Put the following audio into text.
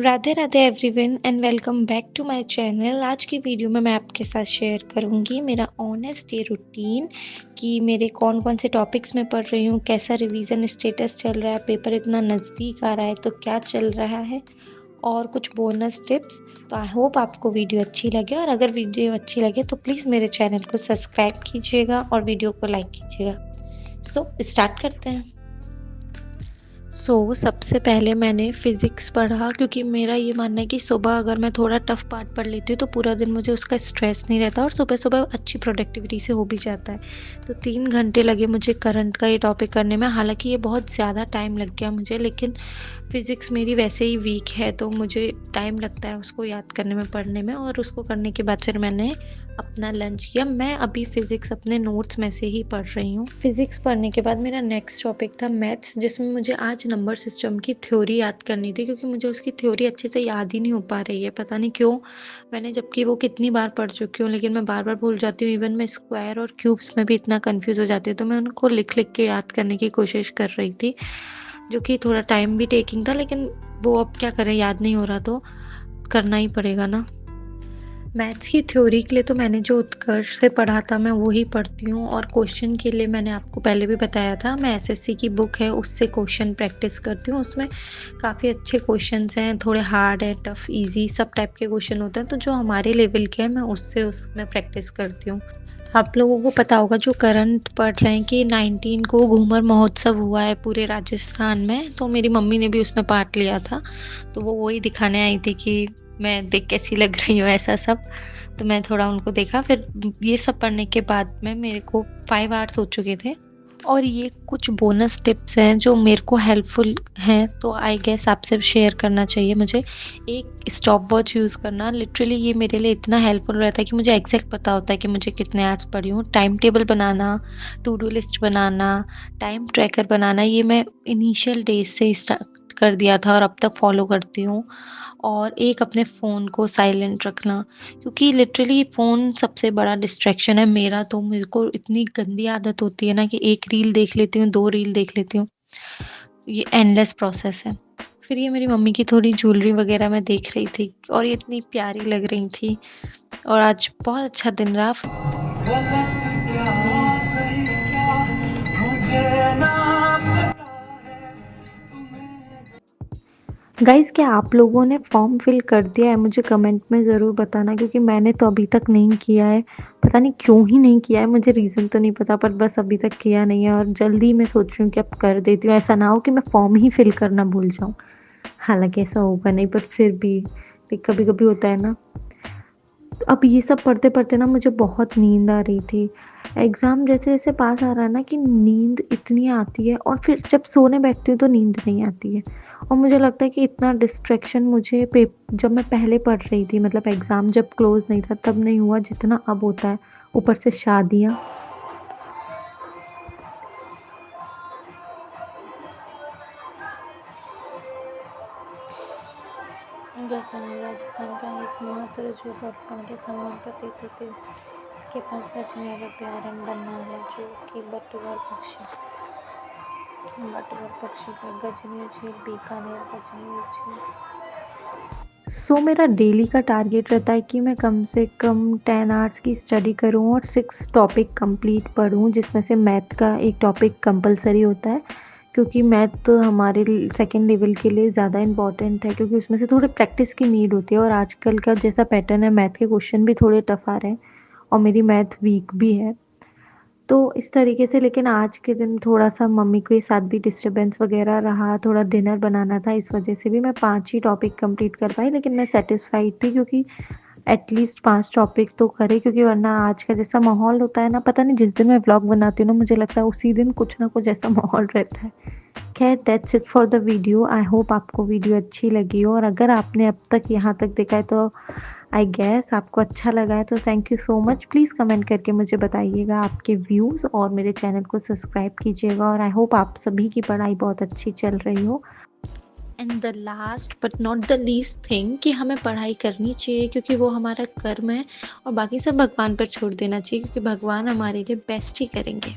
Radhe Radhe everyone and welcome back to my channel. आज की video में मैं आपके साथ शेयर करूंगी मेरा ऑनेस्ट डे रूटीन कि मेरे कौन कौन से टॉपिक्स मैं पढ़ रही हूँ, कैसा रिवीजन स्टेटस चल रहा है, पेपर इतना नज़दीक आ रहा है तो क्या चल रहा है, और कुछ बोनस टिप्स। तो आई होप आपको वीडियो अच्छी लगे, और अगर वीडियो अच्छी लगे तो प्लीज़ मेरे चैनल को सब्सक्राइब कीजिएगा और वीडियो को लाइक कीजिएगा। सो स्टार्ट करते हैं। सबसे पहले मैंने फ़िज़िक्स पढ़ा, क्योंकि मेरा ये मानना है कि सुबह अगर मैं थोड़ा टफ़ पार्ट पढ़ लेती हूँ तो पूरा दिन मुझे उसका स्ट्रेस नहीं रहता और सुबह-सुबह अच्छी प्रोडक्टिविटी से हो भी जाता है। तो 3 घंटे लगे मुझे करंट का ये टॉपिक करने में, हालाँकि ये बहुत ज़्यादा टाइम लग गया मुझे, लेकिन फ़िज़िक्स मेरी वैसे ही वीक है तो मुझे टाइम लगता है उसको याद करने में, पढ़ने में, और उसको करने के बाद फिर मैंने अपना लंच किया। मैं अभी फ़िज़िक्स अपने नोट्स में से ही पढ़ रही हूँ। फ़िज़िक्स पढ़ने के बाद मेरा नेक्स्ट टॉपिक था मैथ्स, जिसमें मुझे आज नंबर सिस्टम की थ्योरी याद करनी थी, क्योंकि मुझे उसकी थ्योरी अच्छे से याद ही नहीं हो पा रही है। पता नहीं क्यों, मैंने जबकि वो कितनी बार पढ़ चुकी हूँ, लेकिन मैं बार-बार भूल जाती हूँ। इवन मैं स्क्वायर और क्यूब्स में भी इतना कन्फ्यूज़ हो जाती हूँ, तो मैं उनको लिख-लिख के याद करने की कोशिश कर रही थी, जो कि थोड़ा टाइम भी टेकिंग था, लेकिन वो अब क्या करें, याद नहीं हो रहा तो करना ही पड़ेगा ना। मैथ्स की थ्योरी के लिए तो मैंने जो उत्कर्ष से पढ़ा था मैं वो ही पढ़ती हूँ, और क्वेश्चन के लिए मैंने आपको पहले भी बताया था, मैं एसएससी की बुक है उससे क्वेश्चन प्रैक्टिस करती हूँ। उसमें काफ़ी अच्छे क्वेश्चंस हैं, थोड़े हार्ड है, टफ, इजी, सब टाइप के क्वेश्चन होते हैं, तो जो हमारे लेवल के हैं मैं उसमें प्रैक्टिस करती हूँ। आप लोगों को पता होगा जो करंट पढ़ रहे हैं कि 19 को घूमर महोत्सव हुआ है पूरे राजस्थान में, तो मेरी मम्मी ने भी उसमें पार्ट लिया था, तो वो वही दिखाने आई थी कि मैं देख कैसी लग रही हूँ, ऐसा सब। तो मैं थोड़ा उनको देखा, फिर ये सब पढ़ने के बाद में मेरे को 5 आवर्स हो चुके थे, और ये कुछ बोनस टिप्स हैं जो मेरे को हेल्पफुल हैं, तो आई गेस आपसे शेयर करना चाहिए मुझे। एक स्टॉप वॉच यूज़ करना, लिटरली ये मेरे लिए इतना हेल्पफुल रहता है कि मुझे एग्जैक्ट पता होता है कि मुझे कितने आवर्स पढ़ी हूँ। टाइम टेबल बनाना, टू डू लिस्ट बनाना, टाइम ट्रैकर बनाना, ये मैं इनिशियल डेज से स्टार्ट कर दिया था और अब तक फॉलो करती हूँ। और एक अपने फ़ोन को साइलेंट रखना, क्योंकि लिटरली फ़ोन सबसे बड़ा डिस्ट्रैक्शन है मेरा। तो मेरे को इतनी गंदी आदत होती है ना कि 1 रील देख लेती हूँ, 2 रील देख लेती हूँ, ये एंडलेस प्रोसेस है। फिर ये मेरी मम्मी की थोड़ी ज्वेलरी वगैरह मैं देख रही थी और ये इतनी प्यारी लग रही थी, और आज बहुत अच्छा दिन रहा। गलत क्या सही क्या मुझे ना पता है तुम्हें। गाइस, क्या आप लोगों ने फॉर्म फिल कर दिया है? मुझे कमेंट में ज़रूर बताना, क्योंकि मैंने तो अभी तक नहीं किया है। पता नहीं क्यों ही नहीं किया है, मुझे रीज़न तो नहीं पता, पर बस अभी तक किया नहीं है, और जल्दी मैं सोच रही हूँ कि अब कर देती हूँ। ऐसा ना हो कि मैं फॉर्म ही फिल करना भूल जाऊँ। हालाँकि ऐसा होगा नहीं, पर फिर भी कभी-कभी होता है ना। अब ये सब पढ़ते-पढ़ते ना मुझे बहुत नींद आ रही थी। एग्ज़ाम जैसे-जैसे पास आ रहा है ना कि नींद इतनी आती है, और फिर जब सोने बैठती हूँ तो नींद नहीं आती है। और मुझे लगता है कि इतना डिस्ट्रैक्शन मुझे जब मैं पहले पढ़ रही थी, मतलब एग्ज़ाम जब क्लोज़ नहीं था तब नहीं हुआ जितना अब होता है। ऊपर से शादियाँ। गजनी राजस्थान का एकमात्र जो दर्पण के समान प्रतीत होते के पास गजनी अभयारण्य बना है, जो कि बटवर पक्षी का गजनी झील, बीकानेर गजनी झील। मेरा डेली का टारगेट रहता है कि मैं कम से कम 10 आवर्स की स्टडी करूं और 6 टॉपिक कंप्लीट पढूं, जिसमें से मैथ का एक टॉपिक कंपलसरी होता है, क्योंकि मैथ तो हमारे सेकेंड लेवल के लिए ज़्यादा इम्पॉर्टेंट है, क्योंकि उसमें से थोड़े प्रैक्टिस की नीड होती है, और आजकल का जैसा पैटर्न है मैथ के क्वेश्चन भी थोड़े टफ आ रहे हैं, और मेरी मैथ वीक भी है। तो इस तरीके से, लेकिन आज के दिन थोड़ा-सा मम्मी के साथ भी डिस्टर्बेंस वगैरह रहा, थोड़ा डिनर बनाना था, इस वजह से भी मैं 5 ही टॉपिक कंप्लीट कर पाई, लेकिन मैं सैटिस्फाइड थी, क्योंकि एटलीस्ट 5 टॉपिक तो करे, क्योंकि वरना आज का जैसा माहौल होता है ना, पता नहीं, जिस दिन मैं व्लॉग बनाती हूँ ना मुझे लगता है उसी दिन कुछ ना कुछ ऐसा माहौल रहता है। खैर, that's it for the video. I hope आपको वीडियो अच्छी लगी हो, और अगर आपने अब तक यहाँ तक देखा है तो आई गेस आपको अच्छा लगा है, तो thank you so much. Please comment करके मुझे बताइएगा आपके व्यूज़, और मेरे चैनल को सब्सक्राइब कीजिएगा, और आई होप आप सभी की पढ़ाई बहुत अच्छी चल रही हो। And the last but not the least thing, कि हमें पढ़ाई करनी चाहिए, क्योंकि वो हमारा कर्म है, और बाकी सब भगवान पर छोड़ देना चाहिए, क्योंकि भगवान हमारे लिए बेस्ट ही करेंगे।